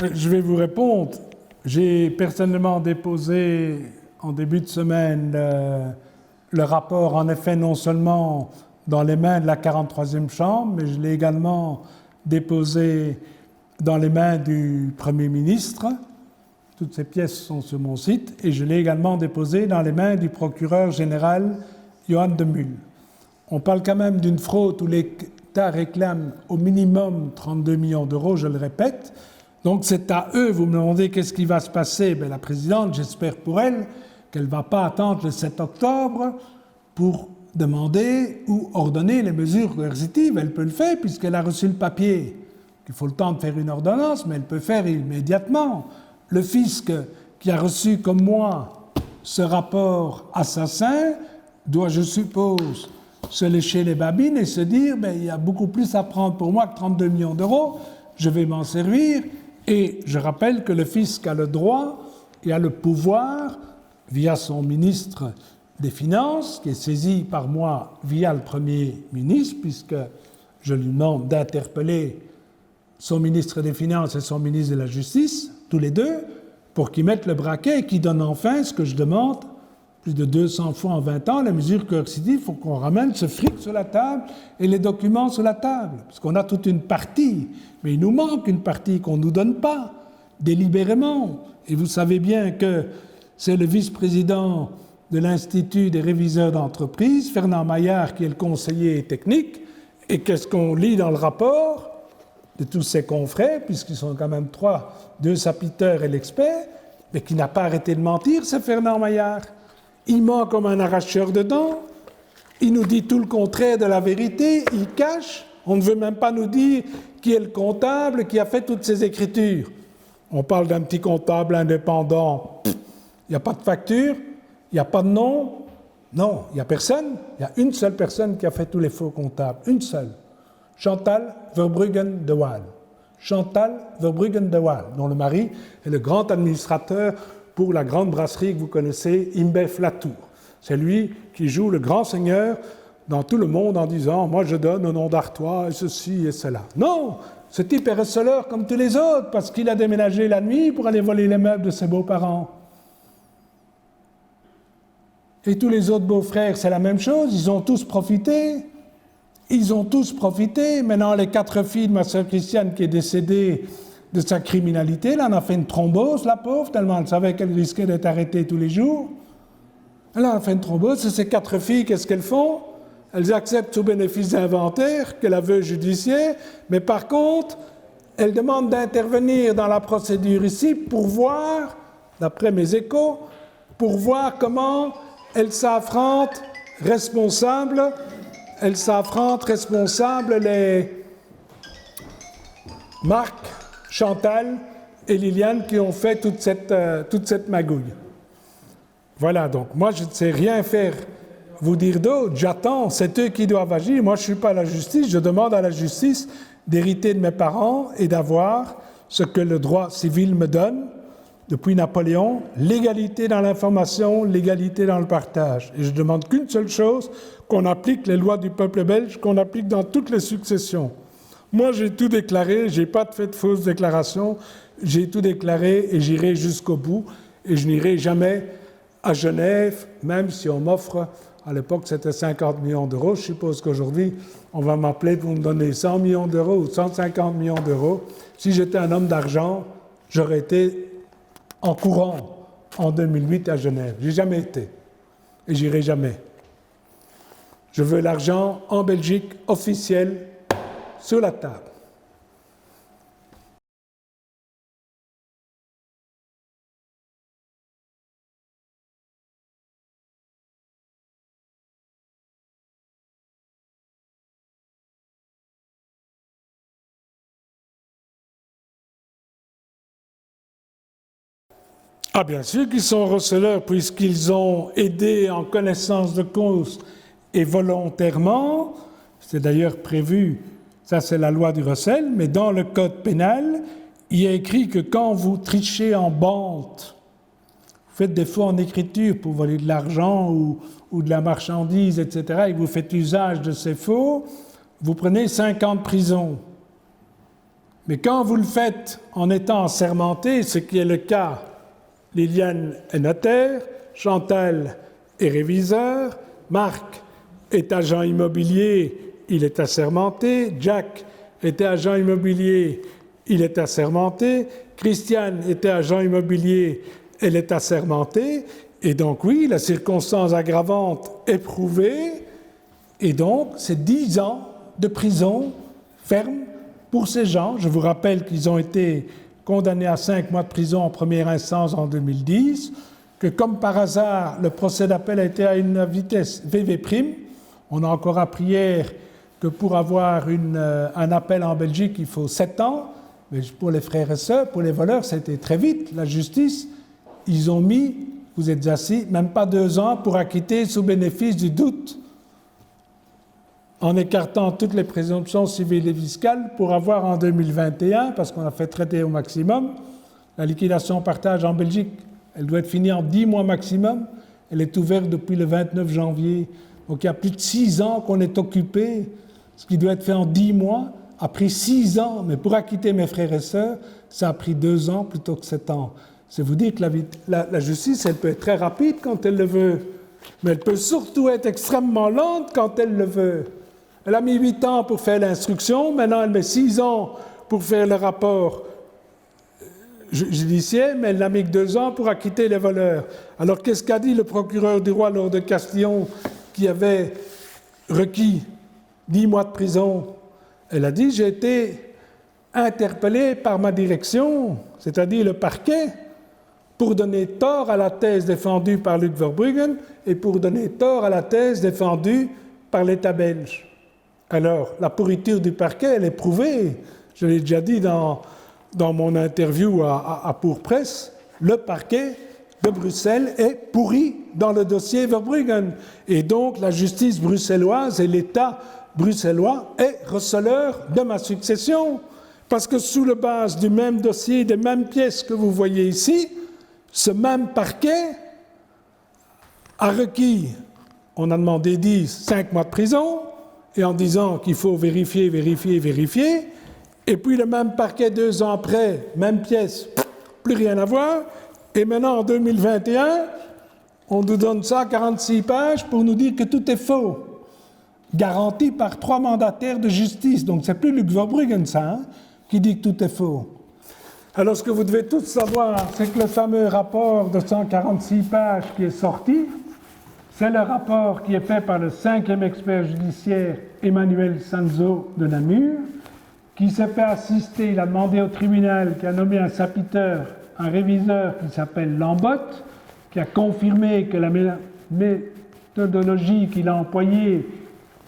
Je vais vous répondre. J'ai personnellement déposé en début de semaine le rapport, en effet, non seulement dans les mains de la 43e Chambre, mais je l'ai également déposé dans les mains du Premier ministre. Toutes ces pièces sont sur mon site. Et je l'ai également déposé dans les mains du procureur général Johan de Mul. On parle quand même d'une fraude où l'État réclame au minimum 32 millions d'euros, je le répète. Donc c'est à eux, vous me demandez qu'est-ce qui va se passer. Bien, la présidente, j'espère pour elle qu'elle ne va pas attendre le 7 octobre pour demander ou ordonner les mesures coercitives. Elle peut le faire puisqu'elle a reçu le papier. Il faut le temps de faire une ordonnance, mais elle peut faire immédiatement. Le fisc qui a reçu comme moi ce rapport assassin doit, je suppose, se lécher les babines et se dire ben, il y a beaucoup plus à prendre pour moi que 32 millions d'euros, je vais m'en servir. Et je rappelle que le fisc a le droit et a le pouvoir, via son ministre des Finances, qui est saisi par moi via le Premier ministre, puisque je lui demande d'interpeller son ministre des Finances et son ministre de la Justice, tous les deux, pour qu'ils mettent le braquet et qu'ils donnent enfin ce que je demande plus de 200 fois en 20 ans, la mesure coercitive, il faut qu'on ramène ce fric sur la table et les documents sur la table. Parce qu'on a toute une partie, mais il nous manque une partie qu'on ne nous donne pas, délibérément. Et vous savez bien que c'est le vice-président de l'Institut des réviseurs d'entreprise, Fernand Maillard, qui est le conseiller technique, et qu'est-ce qu'on lit dans le rapport de tous ses confrères, puisqu'ils sont quand même deux sapiteurs et l'expert, mais qui n'a pas arrêté de mentir, c'est Fernand Maillard. Il ment comme un arracheur de dents, il nous dit tout le contraire de la vérité, il cache, on ne veut même pas nous dire qui est le comptable qui a fait toutes ces écritures. On parle d'un petit comptable indépendant, il n'y a pas de facture, il n'y a pas de nom, non, il n'y a personne, il y a une seule personne qui a fait tous les faux comptables, une seule, Chantal Verbruggen de Waal. Chantal Verbruggen de Waal, dont le mari est le grand administrateur pour la grande brasserie que vous connaissez, InBev Latour. C'est lui qui joue le grand seigneur dans tout le monde en disant « moi je donne au nom d'Artois et ceci et cela ». Non, ce type est receleur comme tous les autres parce qu'il a déménagé la nuit pour aller voler les meubles de ses beaux-parents. Et tous les autres beaux-frères, c'est la même chose, ils ont tous profité. Ils ont tous profité. Maintenant, les 4 filles de ma sœur Christiane qui est décédée de sa criminalité, là, elle a fait une thrombose, la pauvre, tellement elle savait qu'elle risquait d'être arrêtée tous les jours. Elle a fait une thrombose, et ces 4 filles, qu'est-ce qu'elles font? Elles acceptent sous bénéfice d'inventaire, qu'elle aveu judiciaire, mais par contre, elles demandent d'intervenir dans la procédure ici pour voir, d'après mes échos, pour voir comment elles s'affrontent responsables les Marc, Chantal et Liliane qui ont fait toute cette magouille. Voilà, donc moi je ne sais rien faire, vous dire d'autre, j'attends, c'est eux qui doivent agir, moi je ne suis pas la justice, je demande à la justice d'hériter de mes parents et d'avoir ce que le droit civil me donne depuis Napoléon, l'égalité dans l'information, l'égalité dans le partage. Et je ne demande qu'une seule chose, qu'on applique les lois du peuple belge, qu'on applique dans toutes les successions. Moi, j'ai tout déclaré, je n'ai pas fait de fausses déclarations, j'ai tout déclaré et j'irai jusqu'au bout. Et je n'irai jamais à Genève, même si on m'offre, à l'époque c'était 50 millions d'euros, je suppose qu'aujourd'hui on va m'appeler pour me donner 100 millions d'euros ou 150 millions d'euros. Si j'étais un homme d'argent, j'aurais été en courant en 2008 à Genève. J'ai jamais été et j'irai jamais. Je veux l'argent en Belgique, officiel, sur la table. Ah, bien sûr qu'ils sont receleurs puisqu'ils ont aidé en connaissance de cause et volontairement. C'est d'ailleurs prévu, ça c'est la loi du recel, mais dans le code pénal, il y a écrit que quand vous trichez en bande, vous faites des faux en écriture pour voler de l'argent ou de la marchandise, etc., et que vous faites usage de ces faux, vous prenez 5 ans de prison. Mais quand vous le faites en étant assermenté, ce qui est le cas, Liliane est notaire, Chantal est réviseur, Marc est agent immobilier, il est assermenté, Jack était agent immobilier, il est assermenté, Christiane était agent immobilier, elle est assermentée, et donc oui, la circonstance aggravante est prouvée, et donc c'est 10 ans de prison ferme pour ces gens. Je vous rappelle qu'ils ont été condamnés à 5 mois de prison en première instance en 2010, que comme par hasard, le procès d'appel a été à une vitesse VV'. On a encore appris hier que pour avoir un appel en Belgique, il faut 7 ans, mais pour les frères et sœurs, pour les voleurs, c'était très vite. La justice, ils ont mis, vous êtes assis, même pas 2 ans pour acquitter sous bénéfice du doute, en écartant toutes les présomptions civiles et fiscales pour avoir en 2021, parce qu'on a fait traiter au maximum, la liquidation partage en Belgique, elle doit être finie en 10 mois maximum, elle est ouverte depuis le 29 janvier, donc il y a plus de 6 ans qu'on est occupé, ce qui doit être fait en 10 mois, a pris 6 ans, mais pour acquitter mes frères et sœurs, ça a pris 2 ans plutôt que 7 ans. C'est vous dire que la justice, elle peut être très rapide quand elle le veut, mais elle peut surtout être extrêmement lente quand elle le veut. Elle a mis 8 ans pour faire l'instruction, maintenant elle met 6 ans pour faire le rapport judiciaire, mais elle n'a mis que 2 ans pour acquitter les voleurs. Alors qu'est-ce qu'a dit le procureur du roi lors de Castillon qui avait requis 10 mois de prison? Elle a dit « J'ai été interpellé par ma direction, c'est-à-dire le parquet, pour donner tort à la thèse défendue par Luc Verbruggen et pour donner tort à la thèse défendue par l'État belge. » Alors, la pourriture du parquet, elle est prouvée. Je l'ai déjà dit dans mon interview à Pour-Presse, le parquet de Bruxelles est pourri dans le dossier Verbruggen. Et donc, la justice bruxelloise et l'État bruxellois est receleur de ma succession. Parce que sous la base du même dossier, des mêmes pièces que vous voyez ici, ce même parquet a requis, on a demandé 5 mois de prison, et en disant qu'il faut vérifier, et puis le même parquet 2 ans après, même pièce, plus rien à voir, et maintenant en 2021, on nous donne ça, 46 pages, pour nous dire que tout est faux, garanti par 3 mandataires de justice, donc c'est plus Luc Verbruggen ça, qui dit que tout est faux. Alors ce que vous devez tous savoir, c'est que le fameux rapport de 146 pages qui est sorti, c'est le rapport qui est fait par le 5e expert judiciaire Emmanuel Sanzo de Namur, qui s'est fait assister, il a demandé au tribunal, qui a nommé un sapiteur, un réviseur qui s'appelle Lambotte, qui a confirmé que la méthodologie qu'il a employée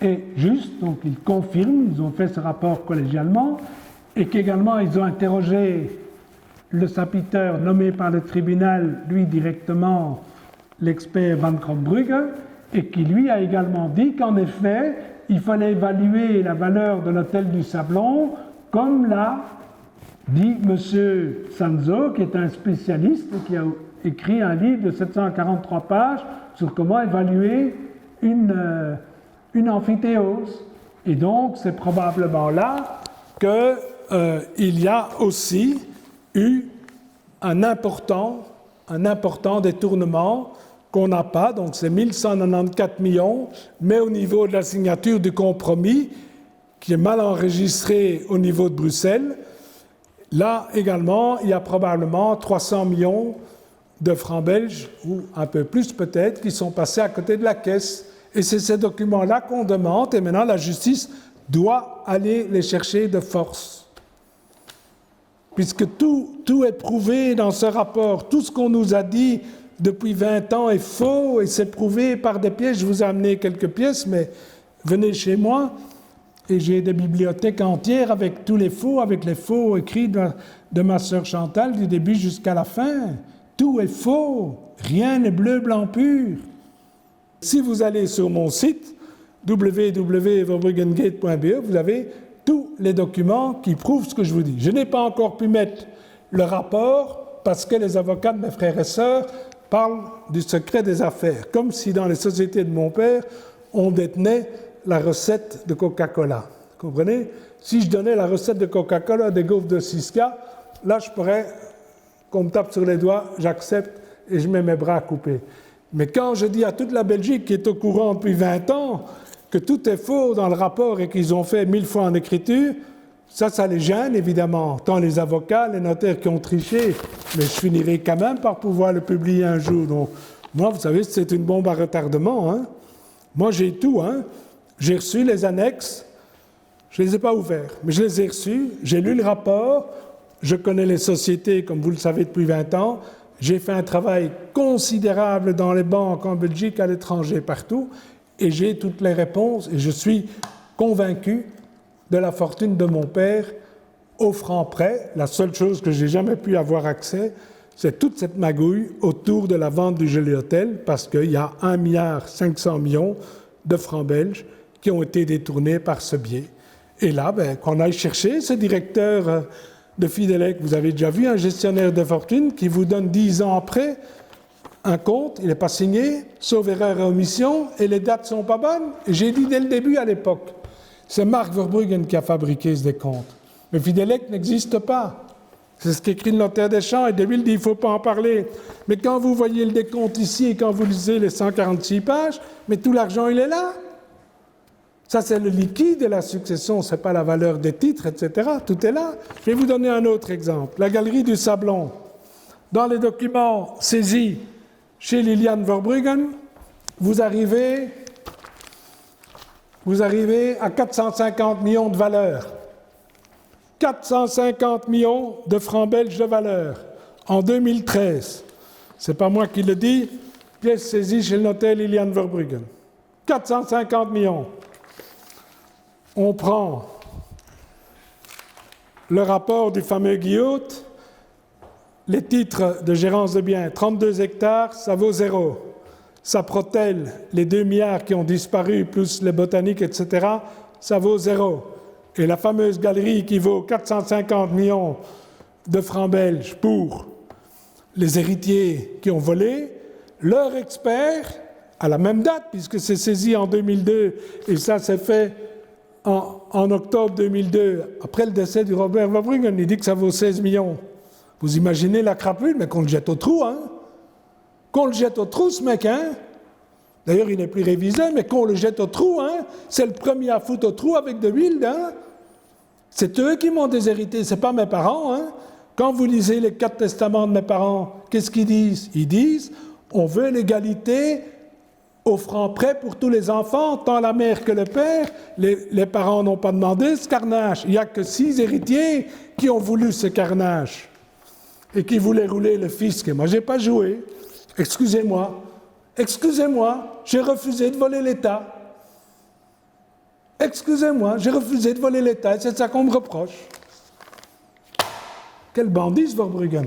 est juste, donc il confirme, ils ont fait ce rapport collégialement, et qu'également ils ont interrogé le sapiteur nommé par le tribunal, lui directement, l'expert Van Krombrugge, et qui lui a également dit qu'en effet, il fallait évaluer la valeur de l'hôtel du Sablon, comme l'a dit M. Sanzo, qui est un spécialiste et qui a écrit un livre de 743 pages sur comment évaluer une amphithéose. Et donc, c'est probablement là qu'il y a aussi eu un important détournement qu'on n'a pas, donc c'est 1194 millions, mais au niveau de la signature du compromis, qui est mal enregistré au niveau de Bruxelles, là également, il y a probablement 300 millions de francs belges, ou un peu plus peut-être, qui sont passés à côté de la caisse. Et c'est ces documents-là qu'on demande, et maintenant la justice doit aller les chercher de force. Puisque tout est prouvé dans ce rapport, tout ce qu'on nous a dit depuis 20 ans est faux, et c'est prouvé par des pièces. Je vous ai amené quelques pièces, mais venez chez moi, et j'ai des bibliothèques entières avec tous les faux, avec les faux écrits de ma sœur Chantal, du début jusqu'à la fin. Tout est faux, rien n'est bleu, blanc, pur. Si vous allez sur mon site, www.verbruggengate.be, vous avez tous les documents qui prouvent ce que je vous dis. Je n'ai pas encore pu mettre le rapport parce que les avocats de mes frères et sœurs parlent du secret des affaires, comme si dans les sociétés de mon père, on détenait la recette de Coca-Cola. Vous comprenez? si je donnais la recette de Coca-Cola des gaufres de Siska, là, je pourrais, qu'on me tape sur les doigts, j'accepte et je mets mes bras à couper. Mais quand je dis à toute la Belgique qui est au courant depuis 20 ans que tout est faux dans le rapport et qu'ils ont fait 1000 fois en écriture, ça les gêne évidemment, tant les avocats, les notaires qui ont triché, mais je finirai quand même par pouvoir le publier un jour. Donc, moi, vous savez, c'est une bombe à retardement. Hein. Moi, j'ai tout. Hein. J'ai reçu les annexes, je ne les ai pas ouverts, mais je les ai reçus, j'ai lu le rapport, je connais les sociétés, comme vous le savez, depuis 20 ans, j'ai fait un travail considérable dans les banques en Belgique, à l'étranger, partout, et j'ai toutes les réponses, et je suis convaincu de la fortune de mon père au franc près. La seule chose que j'ai jamais pu avoir accès, c'est toute cette magouille autour de la vente du Joli Hôtel, parce qu'il y a 1,5 milliard de francs belges qui ont été détournés par ce biais. Et là, qu'on aille chercher ce directeur de Fidelec, vous avez déjà vu un gestionnaire de fortune qui vous donne 10 ans après un compte, il n'est pas signé, sauf erreur et omission, et les dates ne sont pas bonnes. Et j'ai dit dès le début à l'époque, c'est Marc Verbruggen qui a fabriqué ce décompte. Mais Fidelec n'existe pas. C'est ce qu'écrit le notaire des champs, et Deville dit il ne faut pas en parler. Mais quand vous voyez le décompte ici et quand vous lisez les 146 pages, mais tout l'argent, il est là. Ça, c'est le liquide de la succession, ce n'est pas la valeur des titres, etc. Tout est là. Je vais vous donner un autre exemple. La galerie du Sablon. Dans les documents saisis chez Liliane Verbruggen, vous arrivez à 450 millions de valeur. 450 millions de francs belges de valeur en 2013. Ce n'est pas moi qui le dis, pièce saisie chez le notaire Liliane Verbruggen. 450 millions. On prend le rapport du fameux Guillaume, les titres de gérance de biens, 32 hectares, ça vaut 0. Ça protèle les 2 milliards qui ont disparu, plus les botaniques, etc., ça vaut 0. Et la fameuse galerie qui vaut 450 millions de francs belges pour les héritiers qui ont volé, leur expert, à la même date, puisque c'est saisi en 2002, et ça s'est fait en octobre 2002, après le décès du Robert Verbruggen, il dit que ça vaut 16 millions. Vous imaginez la crapule, mais qu'on le jette au trou, hein? Qu'on le jette au trou, ce mec, hein? D'ailleurs, il n'est plus révisé, mais qu'on le jette au trou, hein? C'est le premier à foutre au trou avec de l'huile, hein? C'est eux qui m'ont déshérité, c'est pas mes parents, hein? Quand vous lisez les 4 testaments de mes parents, qu'est-ce qu'ils disent? Ils disent, on veut l'égalité au franc près pour tous les enfants, tant la mère que le père. Les parents n'ont pas demandé ce carnage. Il n'y a que 6 héritiers qui ont voulu ce carnage et qui voulaient rouler le fisc. Et moi, je n'ai pas joué. Excusez-moi, j'ai refusé de voler l'État. Excusez-moi, j'ai refusé de voler l'État et c'est ça qu'on me reproche. Quel bandit, ce Verbruggen!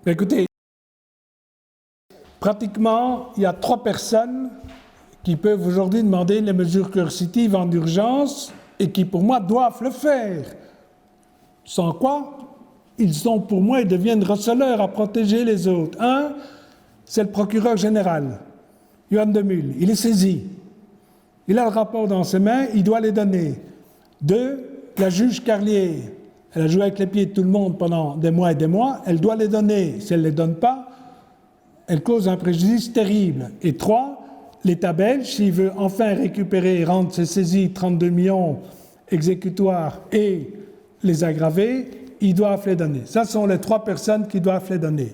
Écoutez, pratiquement, il y a 3 personnes qui peuvent aujourd'hui demander les mesures coercitives en urgence et qui, pour moi, doivent le faire. Sans quoi, ils sont, pour moi, ils deviennent receleurs à protéger les autres. Un, c'est le procureur général, Johan de Mul. Il est saisi. Il a le rapport dans ses mains, il doit les donner. 2, la juge Carlier. Elle a joué avec les pieds de tout le monde pendant des mois et des mois. Elle doit les donner. Si elle ne les donne pas, elle cause un préjudice terrible. Et 3, l'État belge, s'il veut enfin récupérer et rendre ses saisies 32 millions exécutoires et les aggraver, ils doivent les donner. Ça sont les 3 personnes qui doivent les donner.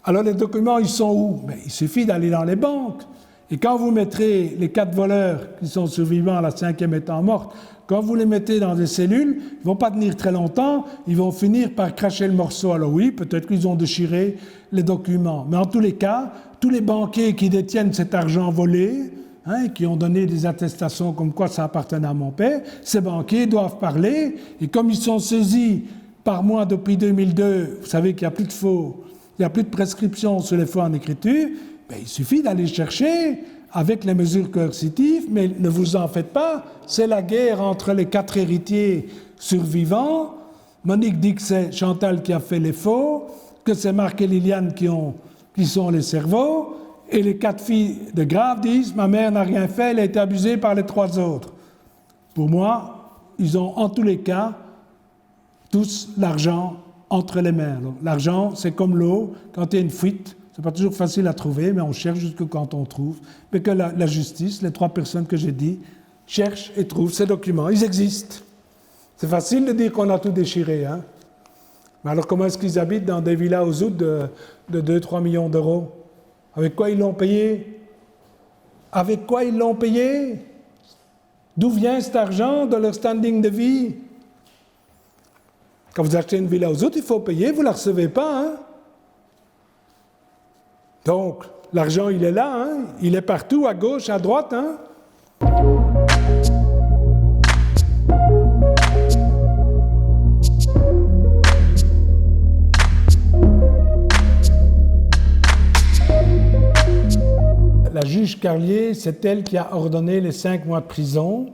Alors les documents, ils sont où? Il suffit d'aller dans les banques. Et quand vous mettrez les 4 voleurs qui sont survivants, la 5e étant morte, quand vous les mettez dans des cellules, ils ne vont pas tenir très longtemps, ils vont finir par cracher le morceau. Alors oui, peut-être qu'ils ont déchiré les documents. Mais en tous les cas, tous les banquiers qui détiennent cet argent volé, qui ont donné des attestations comme quoi ça appartenait à mon père, ces banquiers doivent parler. Et comme ils sont saisis par moi depuis 2002, vous savez qu'il n'y a plus de faux, il n'y a plus de prescription sur les faux en écriture, il suffit d'aller chercher avec les mesures coercitives, mais ne vous en faites pas, c'est la guerre entre les 4 héritiers survivants, Monique dit que c'est Chantal qui a fait les faux, que c'est Marc et Liliane qui sont les cerveaux, et les 4 filles de Grave disent « Ma mère n'a rien fait, elle a été abusée par les 3 autres ». Pour moi, ils ont en tous les cas tous l'argent entre les mains. L'argent, c'est comme l'eau, quand il y a une fuite, c'est pas toujours facile à trouver, mais on cherche jusque quand on trouve. Mais que la justice, les 3 personnes que j'ai dit, cherchent et trouvent ces documents. Ils existent. C'est facile de dire qu'on a tout déchiré, hein. Mais alors comment est-ce qu'ils habitent dans des villas aux août de 2-3 millions d'euros? Avec quoi ils l'ont payé? Avec quoi ils l'ont payé? D'où vient cet argent de leur standing de vie? Quand vous achetez une villa aux août, il faut payer, vous ne la recevez pas, hein? Donc, l'argent, il est là, hein? Il est partout, à gauche, à droite, hein? La juge Carlier, c'est elle qui a ordonné les 5 mois de prison.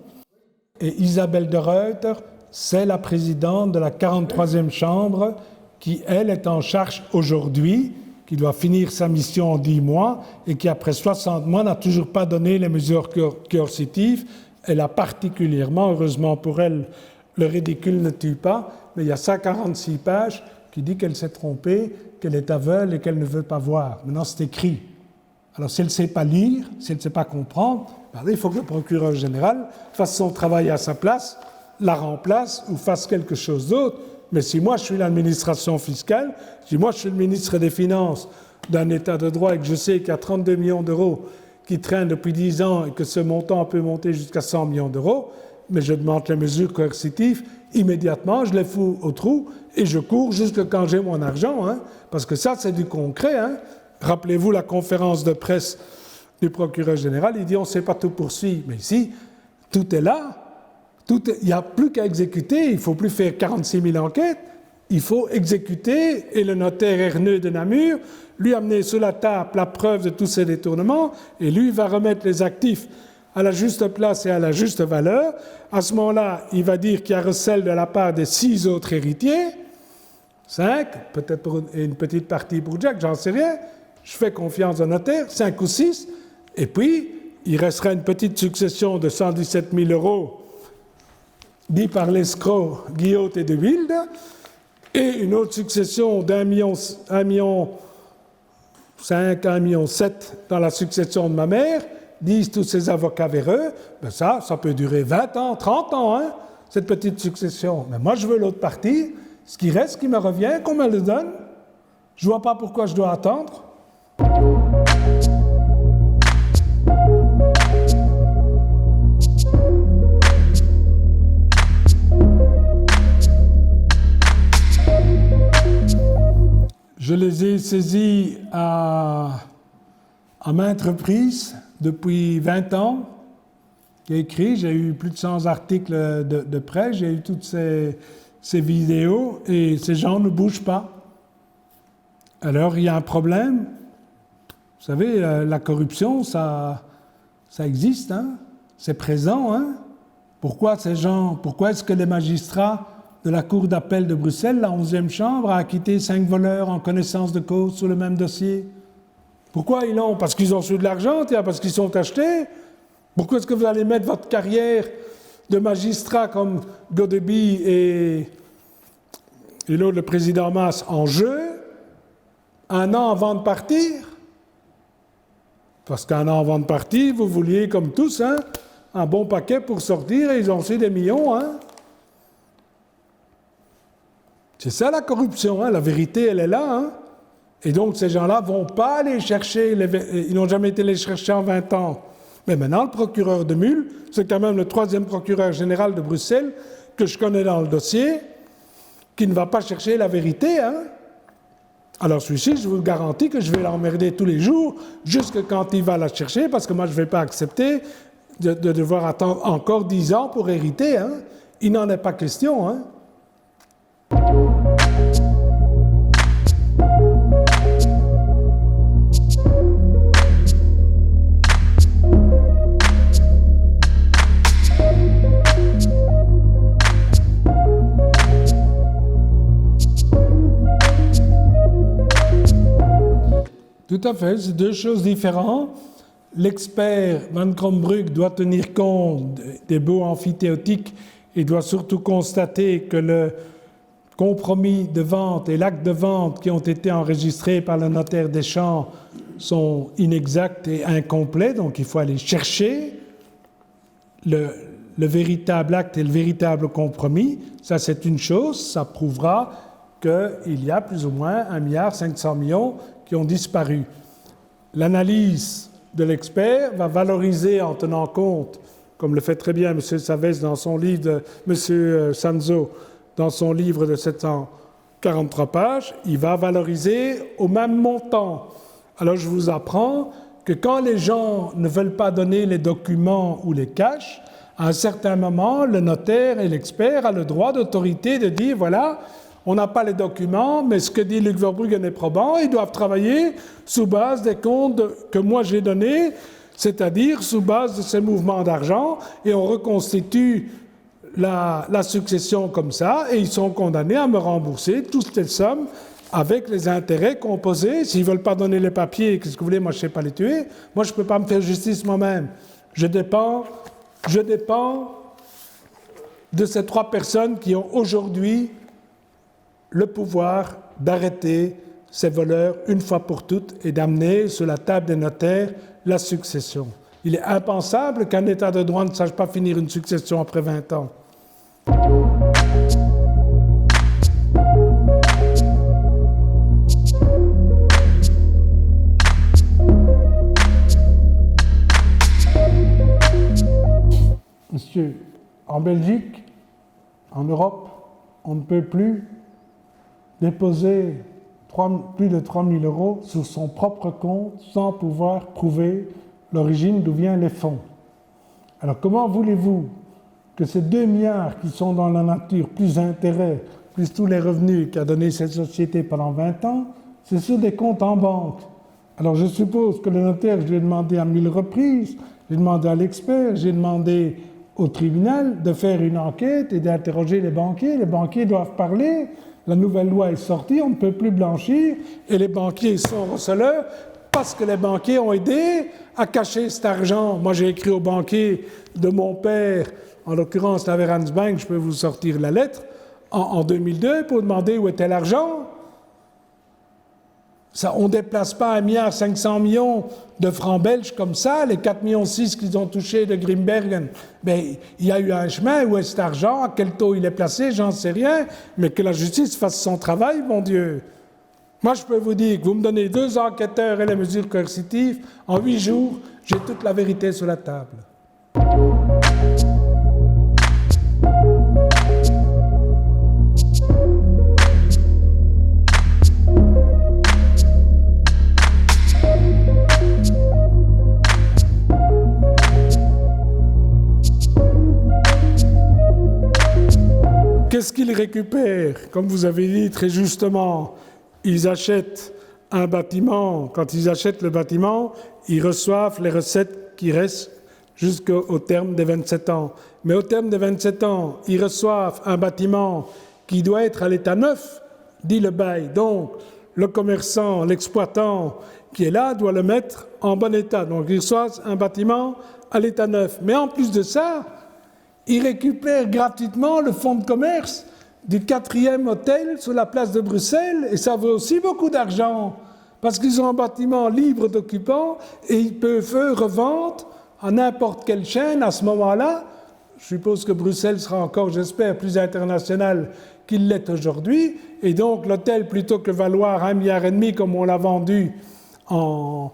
Et Isabelle de Ruyter, c'est la présidente de la 43e chambre qui, elle, est en charge aujourd'hui, qui doit finir sa mission en 10 mois et qui, après 60 mois, n'a toujours pas donné les mesures coercitives. Elle a particulièrement, heureusement pour elle, le ridicule ne tue pas, mais il y a 146 pages qui dit qu'elle s'est trompée, qu'elle est aveugle et qu'elle ne veut pas voir. Maintenant, c'est écrit. Alors, si elle ne sait pas lire, si elle ne sait pas comprendre, alors il faut que le procureur général fasse son travail à sa place, la remplace ou fasse quelque chose d'autre. Mais si moi, je suis l'administration fiscale, si moi, je suis le ministre des Finances d'un État de droit et que je sais qu'il y a 32 millions d'euros qui traînent depuis 10 ans et que ce montant peut monter jusqu'à 100 millions d'euros, mais je demande les mesures coercitives, immédiatement, je les fous au trou et je cours jusque quand j'ai mon argent, hein, parce que ça, c'est du concret, hein. Rappelez-vous la conférence de presse du procureur général, il dit on ne sait pas tout poursuivre. Mais ici, tout est là, il n'y a plus qu'à exécuter, il ne faut plus faire 46 000 enquêtes, il faut exécuter et le notaire Erneux de Namur lui amener sur la table la preuve de tous ces détournements et lui va remettre les actifs à la juste place et à la juste valeur. À ce moment-là, il va dire qu'il y a recel de la part des 6 autres héritiers, 5, peut-être pour une petite partie pour Jack, j'en sais rien. Je fais confiance au notaire, 5 ou 6, et puis il restera une petite succession de 117 000 euros dit par l'escroc Guillaume et de Wilde, et une autre succession d'1,5 million, 1,7 million dans la succession de ma mère, disent tous ces avocats véreux, ben ça peut durer 20 ans, 30 ans, hein, cette petite succession. Mais moi, je veux l'autre partie, ce qui reste, qui me revient, qu'on me le donne. Je ne vois pas pourquoi je dois attendre. Je les ai saisis à maintes reprises depuis 20 ans. J'ai écrit, j'ai eu plus de 100 articles de presse, j'ai eu toutes ces vidéos et ces gens ne bougent pas. Alors il y a un problème. Vous savez, la corruption, ça existe, hein? C'est présent. Hein? Pourquoi est-ce que les magistrats de la Cour d'appel de Bruxelles, la 11e chambre, a acquitté 5 voleurs en connaissance de cause sur le même dossier? Pourquoi ils l'ont? Parce qu'ils ont reçu de l'argent, parce qu'ils sont achetés? Pourquoi est-ce que vous allez mettre votre carrière de magistrat comme Godeby et l'autre, le président Mas, en jeu 1 an avant de partir? Parce qu'1 an avant de partir, vous vouliez, comme tous, hein, un bon paquet pour sortir et ils ont reçu des millions. Hein. C'est ça la corruption, hein. La vérité, elle est là. Hein. Et donc, ces gens-là ne vont pas aller chercher, ils n'ont jamais été les chercher en 20 ans. Mais maintenant, le procureur de Mul, c'est quand même le 3e procureur général de Bruxelles que je connais dans le dossier, qui ne va pas chercher la vérité. Hein. Alors celui-ci, je vous garantis que je vais l'emmerder tous les jours, jusque quand il va la chercher, parce que moi, je ne vais pas accepter de devoir attendre encore 10 ans pour hériter. Hein. Il n'en est pas question. Hein. Tout à fait, c'est deux choses différentes. L'expert Van Crombrugge doit tenir compte des baux amphithéotiques et doit surtout constater que le compromis de vente et l'acte de vente qui ont été enregistrés par le notaire des champs sont inexacts et incomplets, donc il faut aller chercher le véritable acte et le véritable compromis. Ça, c'est une chose, ça prouvera qu'il y a plus ou moins 1,5 milliard qui ont disparu. L'analyse de l'expert va valoriser en tenant compte, comme le fait très bien M. Savès dans son livre, M. Sanzo, dans son livre de 743 pages, il va valoriser au même montant. Alors je vous apprends que quand les gens ne veulent pas donner les documents ou les caches, à un certain moment, le notaire et l'expert a le droit d'autorité de dire, voilà, on n'a pas les documents, mais ce que dit Luc Verbruggen est probant, ils doivent travailler sous base des comptes que moi j'ai donnés, c'est-à-dire sous base de ces mouvements d'argent, et on reconstitue la succession comme ça, et ils sont condamnés à me rembourser toutes ces sommes avec les intérêts composés. S'ils ne veulent pas donner les papiers, qu'est-ce que vous voulez, moi je ne sais pas les tuer, moi je ne peux pas me faire justice moi-même. Je dépends de ces 3 personnes qui ont aujourd'hui le pouvoir d'arrêter ces voleurs une fois pour toutes et d'amener sur la table des notaires la succession. Il est impensable qu'un État de droit ne sache pas finir une succession après 20 ans. Monsieur, en Belgique, en Europe, on ne peut plus déposer plus de 3 000 € sur son propre compte sans pouvoir prouver l'origine d'où viennent les fonds. Alors comment voulez-vous que ces 2 milliards qui sont dans la nature, plus intérêts, plus tous les revenus qu'a donné cette société pendant 20 ans, c'est sur des comptes en banque. Alors je suppose que le notaire, je lui ai demandé à 1000 reprises, j'ai demandé à l'expert, j'ai demandé au tribunal de faire une enquête et d'interroger les banquiers doivent parler. La nouvelle loi est sortie, on ne peut plus blanchir, et les banquiers sont receleurs parce que les banquiers ont aidé à cacher cet argent. Moi, j'ai écrit aux banquiers de mon père, en l'occurrence la Vereinsbank, je peux vous sortir la lettre, en 2002, pour demander où était l'argent. Ça, on ne déplace pas 1,5 milliard de francs belges comme ça, les 4,6 millions qu'ils ont touchés de Grimbergen. Mais il y a eu un chemin, où est cet argent, à quel taux il est placé, j'en sais rien, mais que la justice fasse son travail, mon Dieu. Moi, je peux vous dire que vous me donnez 2 enquêteurs et les mesures coercitives, en 8 jours, j'ai toute la vérité sur la table. Qu'est-ce qu'ils récupèrent? Comme vous avez dit très justement, ils achètent un bâtiment. Quand ils achètent le bâtiment, ils reçoivent les recettes qui restent jusqu'au terme des 27 ans. Mais au terme des 27 ans, ils reçoivent un bâtiment qui doit être à l'état neuf, dit le bail. Donc, le commerçant, l'exploitant qui est là doit le mettre en bon état. Donc, ils reçoivent un bâtiment à l'état neuf. Mais en plus de ça, ils récupèrent gratuitement le fonds de commerce du 4e hôtel sur la place de Bruxelles, et ça vaut aussi beaucoup d'argent, parce qu'ils ont un bâtiment libre d'occupants, et ils peuvent, eux, revendre à n'importe quelle chaîne à ce moment-là. Je suppose que Bruxelles sera encore, j'espère, plus international qu'il l'est aujourd'hui, et donc l'hôtel, plutôt que valoir 1,5 milliard comme on l'a vendu en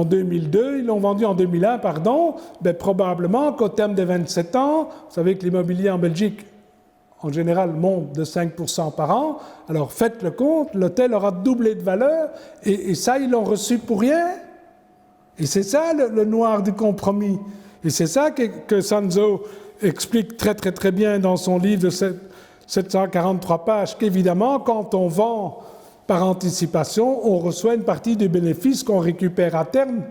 2002, ils l'ont vendu en 2001, pardon, ben probablement qu'au terme des 27 ans, vous savez que l'immobilier en Belgique, en général, monte de 5% par an, alors faites le compte, l'hôtel aura doublé de valeur, et ça, ils l'ont reçu pour rien. Et c'est ça le noir du compromis. Et c'est ça que Sanzo explique très très très bien dans son livre de 743 pages, qu'évidemment, quand on vend par anticipation, on reçoit une partie du bénéfice qu'on récupère à terme.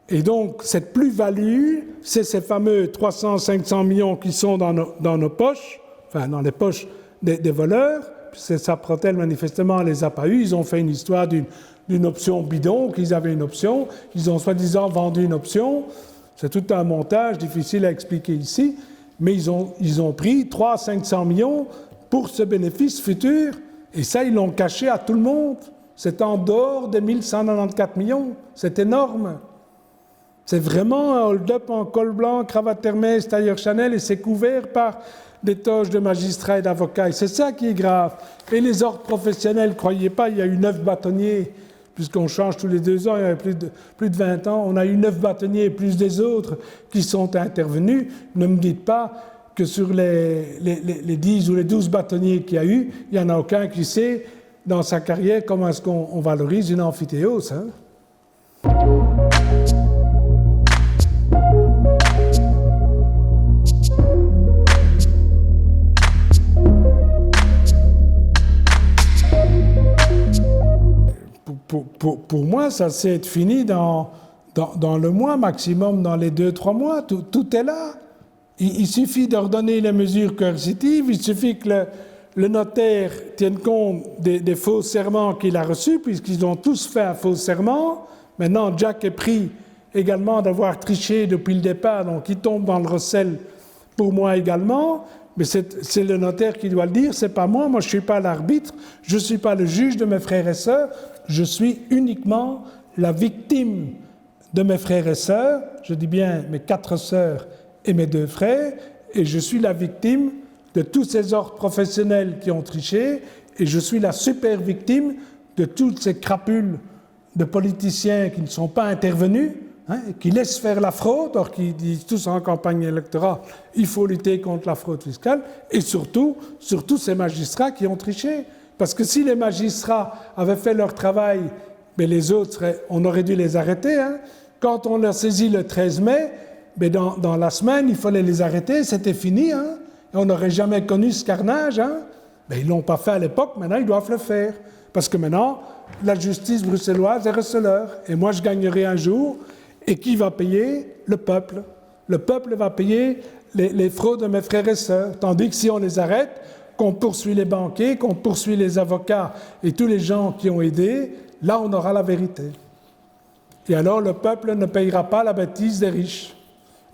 Et donc, cette plus-value, c'est ces fameux 300-500 millions qui sont dans nos poches, enfin dans les poches des voleurs, c'est Saprotel manifestement les a pas eus, ils ont fait une histoire d'une option bidon, qu'ils avaient une option, ils ont soi-disant vendu une option, c'est tout un montage difficile à expliquer ici, mais ils ont pris 300-500 millions pour ce bénéfice futur, et ça ils l'ont caché à tout le monde, c'est en dehors des 1194 millions, c'est énorme. C'est vraiment un hold-up en col blanc, cravate Hermès, tailleur Chanel, et c'est couvert par des toges de magistrats et d'avocats. Et c'est ça qui est grave. Et les ordres professionnels, croyez pas, il y a eu 9 bâtonniers, puisqu'on change tous les 2 ans, il y avait plus de 20 ans, on a eu 9 bâtonniers, plus des autres qui sont intervenus. Ne me dites pas que sur les 10 ou les 12 bâtonniers qu'il y a eu, il n'y en a aucun qui sait, dans sa carrière, comment est-ce qu'on valorise une amphithéose. Hein. Pour moi, ça s'est être fini dans le mois, maximum dans les 2-3 mois. Tout est là. Il suffit d'ordonner les mesures coercitives, il suffit que le notaire tienne compte des faux serments qu'il a reçus, puisqu'ils ont tous fait un faux serment. Maintenant, Jack est pris également d'avoir triché depuis le départ, donc il tombe dans le recel pour moi également. Mais c'est le notaire qui doit le dire, c'est pas moi. Moi, je ne suis pas l'arbitre, je ne suis pas le juge de mes frères et sœurs, je suis uniquement la victime de mes frères et sœurs, je dis bien mes 4 sœurs et mes 2 frères, et je suis la victime de tous ces ordres professionnels qui ont triché, et je suis la super victime de toutes ces crapules de politiciens qui ne sont pas intervenus, qui laissent faire la fraude, or qui disent tous en campagne électorale, il faut lutter contre la fraude fiscale, et surtout ces magistrats qui ont triché. Parce que si les magistrats avaient fait leur travail, mais les autres, on aurait dû les arrêter. Hein. Quand on a saisi le 13 mai, mais dans la semaine, il fallait les arrêter, c'était fini. Hein. Et on n'aurait jamais connu ce carnage. Hein. Mais ils ne l'ont pas fait à l'époque, maintenant ils doivent le faire. Parce que maintenant, la justice bruxelloise est receleur. Et moi, je gagnerai un jour. Et qui va payer? Le peuple. Le peuple va payer les fraudes de mes frères et sœurs. Tandis que si on les arrête, qu'on poursuit les banquiers, qu'on poursuit les avocats et tous les gens qui ont aidé, là on aura la vérité. Et alors le peuple ne payera pas la bêtise des riches.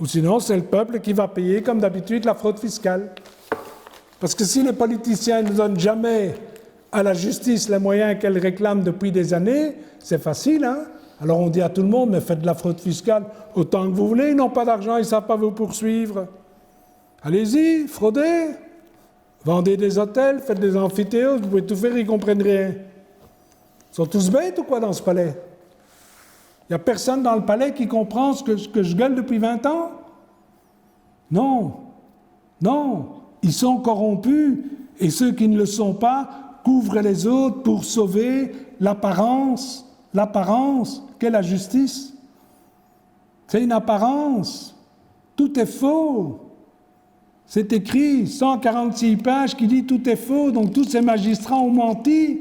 Ou sinon c'est le peuple qui va payer comme d'habitude la fraude fiscale. Parce que si les politiciens ne donnent jamais à la justice les moyens qu'elle réclame depuis des années, c'est facile, hein? Alors on dit à tout le monde, mais faites de la fraude fiscale autant que vous voulez, ils n'ont pas d'argent, ils ne savent pas vous poursuivre. Allez-y, fraudez, vendez des hôtels, faites des amphithéoses, vous pouvez tout faire, ils ne comprennent rien. Ils sont tous bêtes ou quoi dans ce palais? Il n'y a personne dans le palais qui comprend ce que je gueule depuis 20 ans? Non, non, ils sont corrompus, et ceux qui ne le sont pas couvrent les autres pour sauver l'apparence. L'apparence, qu'est la justice? C'est une apparence. Tout est faux. C'est écrit, 146 pages qui dit tout est faux, donc tous ces magistrats ont menti.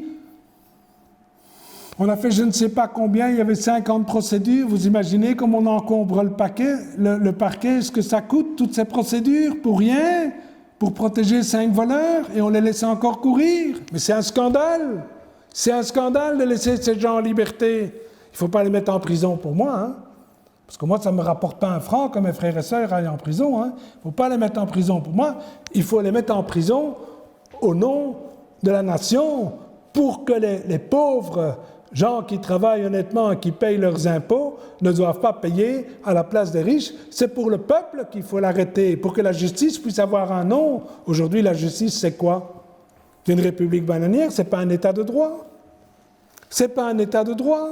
On a fait je ne sais pas combien, il y avait 50 procédures. Vous imaginez comme on encombre le parquet, ce que ça coûte, toutes ces procédures, pour rien, pour protéger 5 voleurs, et on les laisse encore courir. Mais c'est un scandale. C'est un scandale de laisser ces gens en liberté. Il ne faut pas les mettre en prison pour moi, hein. Parce que moi, ça ne me rapporte pas un franc que mes frères et sœurs aillent en prison. Hein. Il ne faut pas les mettre en prison pour moi. Il faut les mettre en prison au nom de la nation pour que les pauvres gens qui travaillent honnêtement et qui payent leurs impôts ne doivent pas payer à la place des riches. C'est pour le peuple qu'il faut l'arrêter, pour que la justice puisse avoir un nom. Aujourd'hui, la justice, c'est quoi? C'est une république bananière, ce n'est pas un état de droit. Ce n'est pas un état de droit.